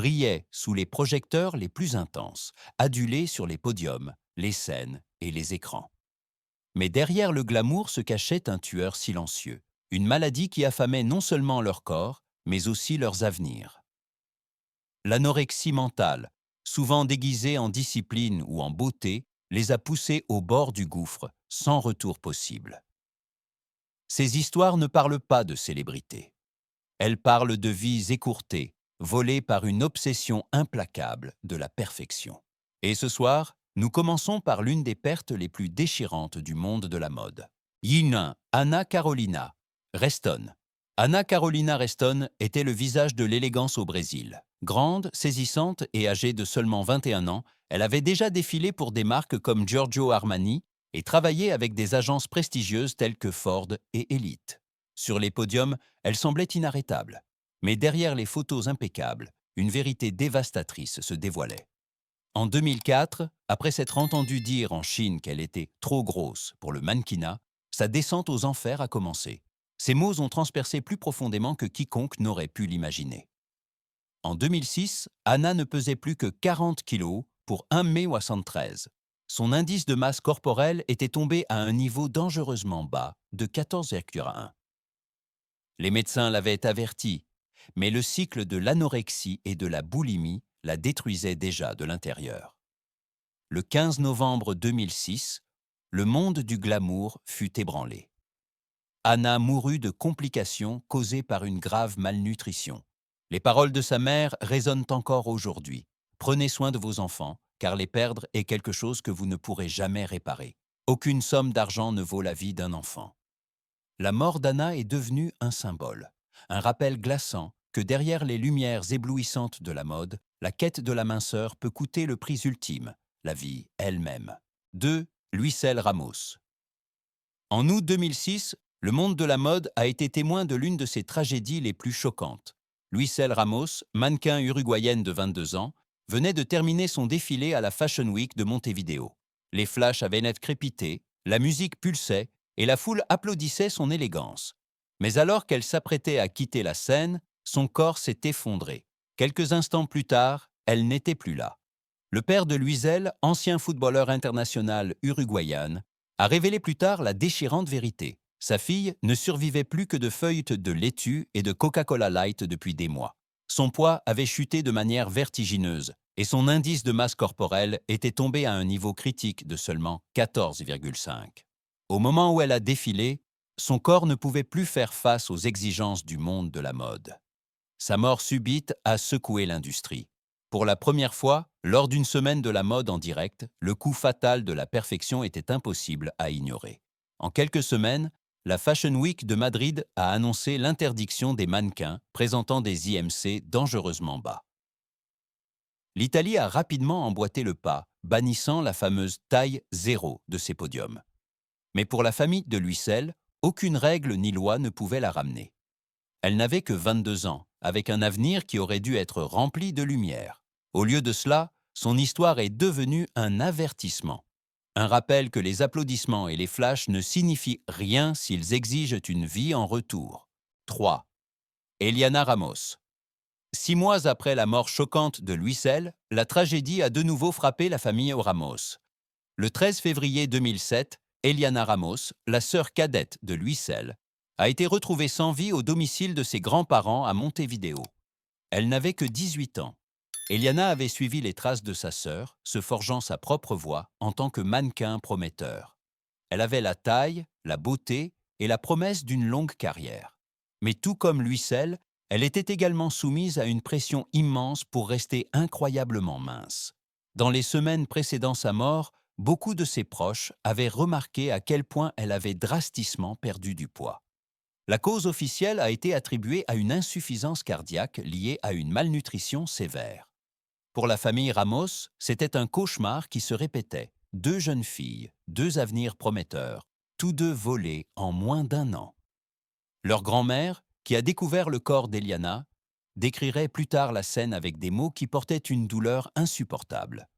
brillait sous les projecteurs les plus intenses, adulée sur les podiums, les scènes et les écrans. Mais derrière le glamour se cachait un tueur silencieux, une maladie qui affamait non seulement leur corps, mais aussi leurs avenirs. L'anorexie mentale, souvent déguisée en discipline ou en beauté, les a poussés au bord du gouffre, sans retour possible. Ces histoires ne parlent pas de célébrités. Elles parlent de vies écourtées, volées par une obsession implacable de la perfection. Et ce soir, nous commençons par l'une des pertes les plus déchirantes du monde de la mode. Yinun Anna Carolina Reston. Anna Carolina Reston était le visage de l'élégance au Brésil. Grande, saisissante et âgée de seulement 21 ans, elle avait déjà défilé pour des marques comme Giorgio Armani et travaillé avec des agences prestigieuses telles que Ford et Elite. Sur les podiums, elle semblait inarrêtable. Mais derrière les photos impeccables, une vérité dévastatrice se dévoilait. En 2004, après s'être entendue dire en Chine qu'elle était trop grosse pour le mannequinat, sa descente aux enfers a commencé. Ces mots ont transpercé plus profondément que quiconque n'aurait pu l'imaginer. En 2006, Anna ne pesait plus que 40 kilos pour 1,73 m. Son indice de masse corporelle était tombé à un niveau dangereusement bas de 14,1. Les médecins l'avaient avertie, mais le cycle de l'anorexie et de la boulimie la détruisait déjà de l'intérieur. Le 15 novembre 2006, le monde du glamour fut ébranlé. Anna mourut de complications causées par une grave malnutrition. Les paroles de sa mère résonnent encore aujourd'hui. Prenez soin de vos enfants, car les perdre est quelque chose que vous ne pourrez jamais réparer. Aucune somme d'argent ne vaut la vie d'un enfant. La mort d'Anna est devenue un symbole, un rappel glaçant que derrière les lumières éblouissantes de la mode, la quête de la minceur peut coûter le prix ultime, la vie elle-même. 2. Luisel Ramos. En août 2006, le monde de la mode a été témoin de l'une de ses tragédies les plus choquantes. Luisel Ramos, mannequin uruguayenne de 22 ans, venait de terminer son défilé à la Fashion Week de Montevideo. Les flashs avaient net crépité, la musique pulsait et la foule applaudissait son élégance. Mais alors qu'elle s'apprêtait à quitter la scène, son corps s'est effondré. Quelques instants plus tard, elle n'était plus là. Le père de Luisel, ancien footballeur international uruguayen, a révélé plus tard la déchirante vérité. Sa fille ne survivait plus que de feuilles de laitue et de Coca-Cola Light depuis des mois. Son poids avait chuté de manière vertigineuse et son indice de masse corporelle était tombé à un niveau critique de seulement 14,5. Au moment où elle a défilé, son corps ne pouvait plus faire face aux exigences du monde de la mode. Sa mort subite a secoué l'industrie. Pour la première fois, lors d'une semaine de la mode en direct, le coup fatal de la perfection était impossible à ignorer. En quelques semaines, la Fashion Week de Madrid a annoncé l'interdiction des mannequins présentant des IMC dangereusement bas. L'Italie a rapidement emboîté le pas, bannissant la fameuse taille 0 de ses podiums. Mais pour la famille de Luisel, aucune règle ni loi ne pouvait la ramener. Elle n'avait que 22 ans, avec un avenir qui aurait dû être rempli de lumière. Au lieu de cela, son histoire est devenue un avertissement. Un rappel que les applaudissements et les flashs ne signifient rien s'ils exigent une vie en retour. 3. Eliana Ramos. 6 mois après la mort choquante de Luisel, la tragédie a de nouveau frappé la famille Ramos. Le 13 février 2007, Eliana Ramos, la sœur cadette de Luisel, a été retrouvée sans vie au domicile de ses grands-parents à Montevideo. Elle n'avait que 18 ans. Eliana avait suivi les traces de sa sœur, se forgeant sa propre voie en tant que mannequin prometteur. Elle avait la taille, la beauté et la promesse d'une longue carrière. Mais tout comme Luisel, elle était également soumise à une pression immense pour rester incroyablement mince. Dans les semaines précédant sa mort, beaucoup de ses proches avaient remarqué à quel point elle avait drastiquement perdu du poids. La cause officielle a été attribuée à une insuffisance cardiaque liée à une malnutrition sévère. Pour la famille Ramos, c'était un cauchemar qui se répétait. 2 jeunes filles, 2 avenirs prometteurs, tous deux volés en moins d'1 an. Leur grand-mère, qui a découvert le corps d'Eliana, décrirait plus tard la scène avec des mots qui portaient une douleur insupportable.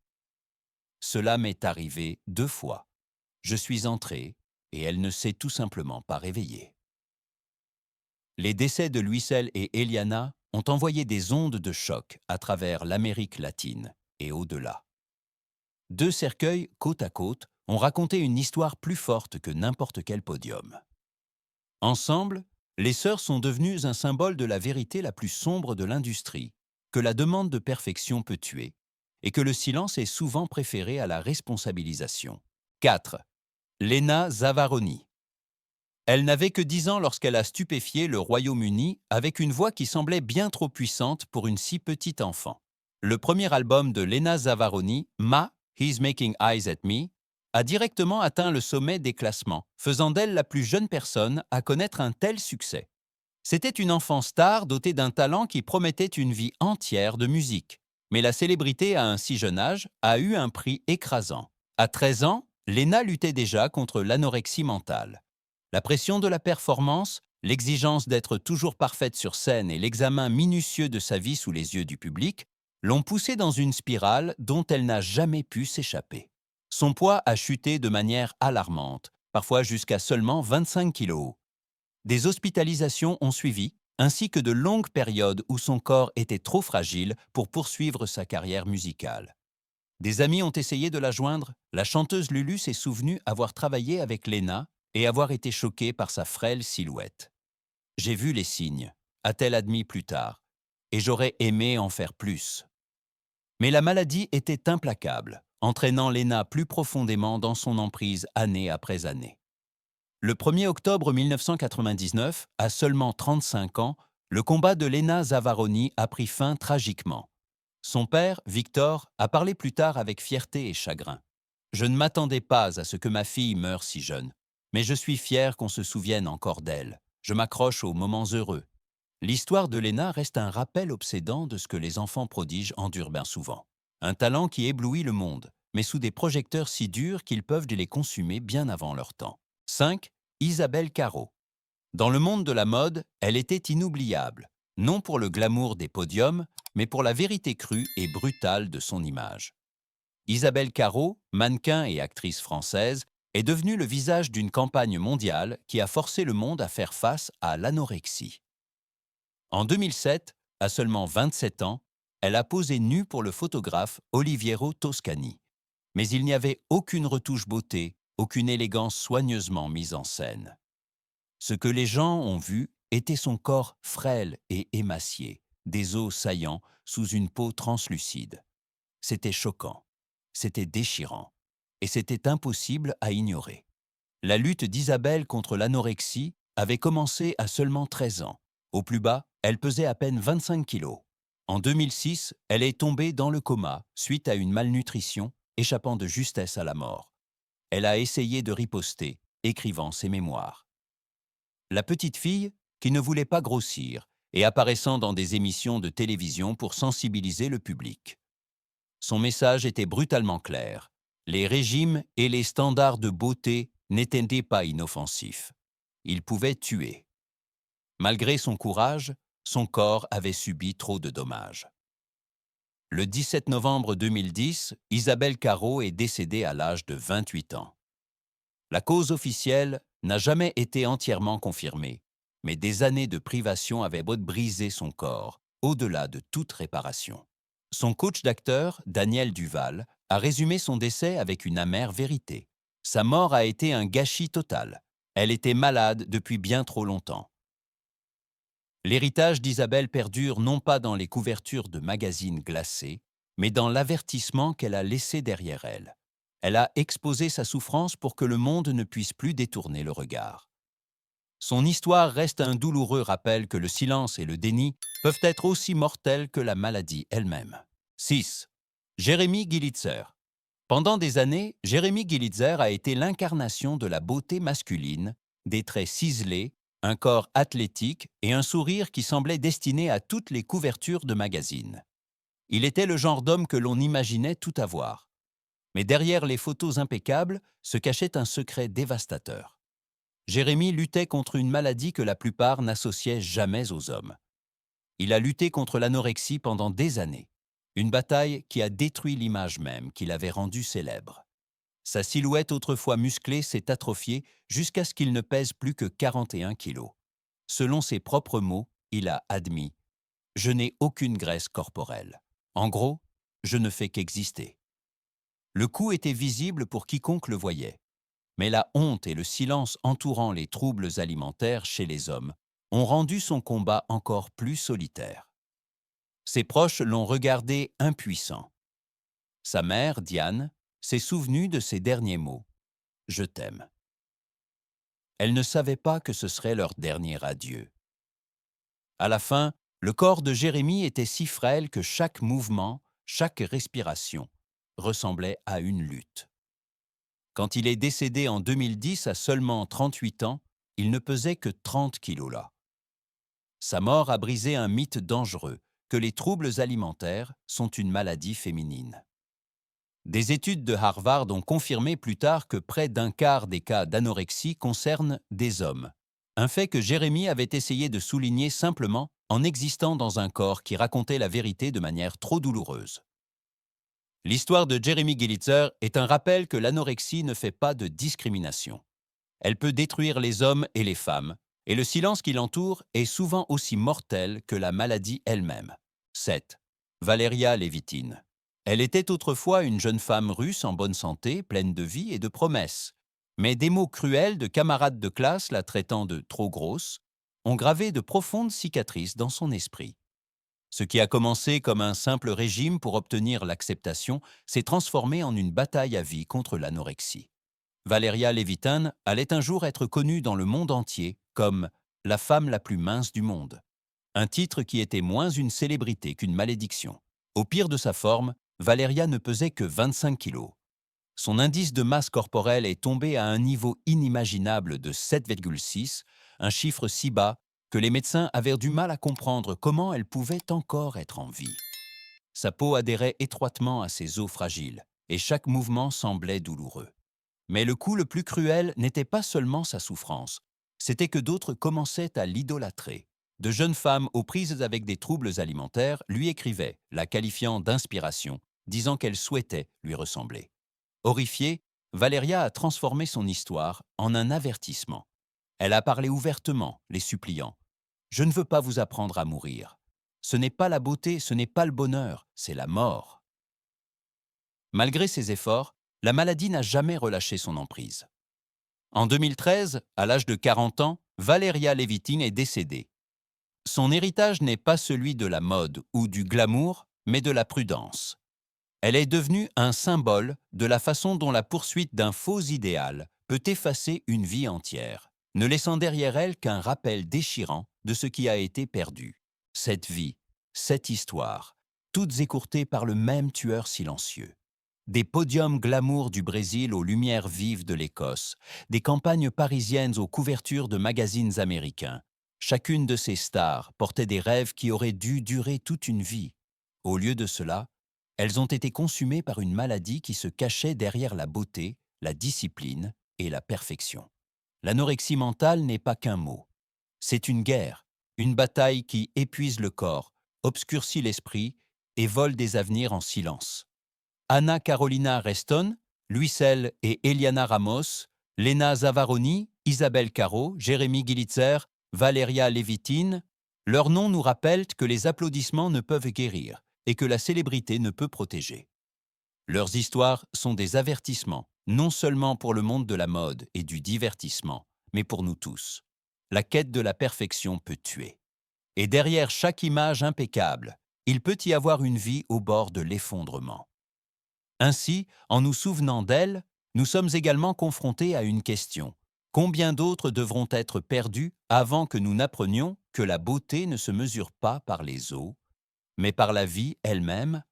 Cela m'est arrivé 2 fois. Je suis entré et elle ne s'est tout simplement pas réveillée. Les décès de Luisel et Eliana ont envoyé des ondes de choc à travers l'Amérique latine et au-delà. Deux cercueils, côte à côte, ont raconté une histoire plus forte que n'importe quel podium. Ensemble, les sœurs sont devenues un symbole de la vérité la plus sombre de l'industrie, que la demande de perfection peut tuer, et que le silence est souvent préféré à la responsabilisation. 4. Lena Zavaroni. Elle n'avait que 10 ans lorsqu'elle a stupéfié le Royaume-Uni avec une voix qui semblait bien trop puissante pour une si petite enfant. Le premier album de Lena Zavaroni, Ma, He's Making Eyes at Me, a directement atteint le sommet des classements, faisant d'elle la plus jeune personne à connaître un tel succès. C'était une enfant star dotée d'un talent qui promettait une vie entière de musique. Mais la célébrité à un si jeune âge a eu un prix écrasant. À 13 ans, Lena luttait déjà contre l'anorexie mentale. La pression de la performance, l'exigence d'être toujours parfaite sur scène et l'examen minutieux de sa vie sous les yeux du public l'ont poussée dans une spirale dont elle n'a jamais pu s'échapper. Son poids a chuté de manière alarmante, parfois jusqu'à seulement 25 kilos. Des hospitalisations ont suivi, ainsi que de longues périodes où son corps était trop fragile pour poursuivre sa carrière musicale. Des amis ont essayé de la joindre. La chanteuse Lulu s'est souvenue avoir travaillé avec Lena et avoir été choquée par sa frêle silhouette. « J'ai vu les signes », a-t-elle admis plus tard, « et j'aurais aimé en faire plus. » Mais la maladie était implacable, entraînant Lena plus profondément dans son emprise année après année. Le 1er octobre 1999, à seulement 35 ans, le combat de Lena Zavaroni a pris fin tragiquement. Son père, Victor, a parlé plus tard avec fierté et chagrin. « Je ne m'attendais pas à ce que ma fille meure si jeune, mais je suis fier qu'on se souvienne encore d'elle. Je m'accroche aux moments heureux. » L'histoire de Lena reste un rappel obsédant de ce que les enfants prodiges endurent bien souvent. Un talent qui éblouit le monde, mais sous des projecteurs si durs qu'ils peuvent les consumer bien avant leur temps. 5. Isabelle Carrot. Dans le monde de la mode, elle était inoubliable, non pour le glamour des podiums, mais pour la vérité crue et brutale de son image. Isabelle Carrot, mannequin et actrice française, est devenue le visage d'une campagne mondiale qui a forcé le monde à faire face à l'anorexie. En 2007, à seulement 27 ans, elle a posé nue pour le photographe Oliviero Toscani. Mais il n'y avait aucune retouche beauté, aucune élégance soigneusement mise en scène. Ce que les gens ont vu était son corps frêle et émacié, des os saillants sous une peau translucide. C'était choquant, c'était déchirant, et c'était impossible à ignorer. La lutte d'Isabelle contre l'anorexie avait commencé à seulement 13 ans. Au plus bas, elle pesait à peine 25 kilos. En 2006, elle est tombée dans le coma suite à une malnutrition, échappant de justesse à la mort. Elle a essayé de riposter, écrivant ses mémoires. La petite fille qui ne voulait pas grossir et apparaissant dans des émissions de télévision pour sensibiliser le public. Son message était brutalement clair. Les régimes et les standards de beauté n'étaient pas inoffensifs. Ils pouvaient tuer. Malgré son courage, son corps avait subi trop de dommages. Le 17 novembre 2010, Isabelle Carrot est décédée à l'âge de 28 ans. La cause officielle n'a jamais été entièrement confirmée, mais des années de privation avaient brisé son corps, au-delà de toute réparation. Son coach d'acteur, Daniel Duval, a résumé son décès avec une amère vérité. Sa mort a été un gâchis total. Elle était malade depuis bien trop longtemps. L'héritage d'Isabelle perdure non pas dans les couvertures de magazines glacés, mais dans l'avertissement qu'elle a laissé derrière elle. Elle a exposé sa souffrance pour que le monde ne puisse plus détourner le regard. Son histoire reste un douloureux rappel que le silence et le déni peuvent être aussi mortels que la maladie elle-même. 6. Jérémy Gilitzer. Pendant des années, Jérémy Gilitzer a été l'incarnation de la beauté masculine, des traits ciselés, un corps athlétique et un sourire qui semblait destiné à toutes les couvertures de magazines. Il était le genre d'homme que l'on imaginait tout avoir. Mais derrière les photos impeccables se cachait un secret dévastateur. Jérémy luttait contre une maladie que la plupart n'associaient jamais aux hommes. Il a lutté contre l'anorexie pendant des années, une bataille qui a détruit l'image même qu'il avait rendue célèbre. Sa silhouette autrefois musclée s'est atrophiée jusqu'à ce qu'il ne pèse plus que 41 kilos. Selon ses propres mots, il a admis Je n'ai aucune graisse corporelle. En gros, je ne fais qu'exister. Le coup était visible pour quiconque le voyait. Mais la honte et le silence entourant les troubles alimentaires chez les hommes ont rendu son combat encore plus solitaire. Ses proches l'ont regardé impuissant. Sa mère, Diane, s'est souvenue de ses derniers mots. « Je t'aime ». Elle ne savait pas que ce serait leur dernier adieu. À la fin, le corps de Jérémie était si frêle que chaque mouvement, chaque respiration ressemblait à une lutte. Quand il est décédé en 2010 à seulement 38 ans, il ne pesait que 30 kilos là. Sa mort a brisé un mythe dangereux, que les troubles alimentaires sont une maladie féminine. Des études de Harvard ont confirmé plus tard que près d'un quart des cas d'anorexie concernent des hommes. Un fait que Jérémie avait essayé de souligner simplement en existant dans un corps qui racontait la vérité de manière trop douloureuse. L'histoire de Jérémie Gillitzer est un rappel que l'anorexie ne fait pas de discrimination. Elle peut détruire les hommes et les femmes, et le silence qui l'entoure est souvent aussi mortel que la maladie elle-même. 7. Valeria Levitin. Elle était autrefois une jeune femme russe en bonne santé, pleine de vie et de promesses. Mais des mots cruels de camarades de classe la traitant de trop grosse ont gravé de profondes cicatrices dans son esprit. Ce qui a commencé comme un simple régime pour obtenir l'acceptation s'est transformé en une bataille à vie contre l'anorexie. Valeria Levitin allait un jour être connue dans le monde entier comme « la femme la plus mince du monde », un titre qui était moins une célébrité qu'une malédiction. Au pire de sa forme, Valeria ne pesait que 25 kilos. Son indice de masse corporelle est tombé à un niveau inimaginable de 7,6, un chiffre si bas que les médecins avaient du mal à comprendre comment elle pouvait encore être en vie. Sa peau adhérait étroitement à ses os fragiles, et chaque mouvement semblait douloureux. Mais le coup le plus cruel n'était pas seulement sa souffrance, c'était que d'autres commençaient à l'idolâtrer. De jeunes femmes aux prises avec des troubles alimentaires lui écrivaient, la qualifiant d'inspiration, disant qu'elles souhaitaient lui ressembler. Horrifiée, Valeria a transformé son histoire en un avertissement. Elle a parlé ouvertement, les suppliant. « Je ne veux pas vous apprendre à mourir. Ce n'est pas la beauté, ce n'est pas le bonheur, c'est la mort. » Malgré ses efforts, la maladie n'a jamais relâché son emprise. En 2013, à l'âge de 40 ans, Valeria Levitin est décédée. Son héritage n'est pas celui de la mode ou du glamour, mais de la prudence. Elle est devenue un symbole de la façon dont la poursuite d'un faux idéal peut effacer une vie entière, ne laissant derrière elle qu'un rappel déchirant de ce qui a été perdu. Cette vie, cette histoire, toutes écourtées par le même tueur silencieux. Des podiums glamour du Brésil aux lumières vives de l'Écosse, des campagnes parisiennes aux couvertures de magazines américains. Chacune de ces stars portait des rêves qui auraient dû durer toute une vie. Au lieu de cela, elles ont été consumées par une maladie qui se cachait derrière la beauté, la discipline et la perfection. L'anorexie mentale n'est pas qu'un mot. C'est une guerre, une bataille qui épuise le corps, obscurcit l'esprit et vole des avenirs en silence. Anna Carolina Reston, Luisel et Eliana Ramos, Lena Zavaroni, Isabelle Caro, Jérémie Gillitzer, Valeria Levitin, leurs noms nous rappellent que les applaudissements ne peuvent guérir et que la célébrité ne peut protéger. Leurs histoires sont des avertissements, non seulement pour le monde de la mode et du divertissement, mais pour nous tous. La quête de la perfection peut tuer. Et derrière chaque image impeccable, il peut y avoir une vie au bord de l'effondrement. Ainsi, en nous souvenant d'elle, nous sommes également confrontés à une question. Combien d'autres devront être perdus avant que nous n'apprenions que la beauté ne se mesure pas par les os, mais par la vie elle-même?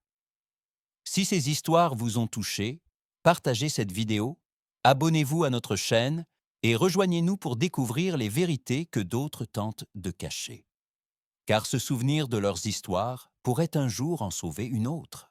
Si ces histoires vous ont touché, partagez cette vidéo, abonnez-vous à notre chaîne et rejoignez-nous pour découvrir les vérités que d'autres tentent de cacher. Car se souvenir de leurs histoires pourrait un jour en sauver une autre.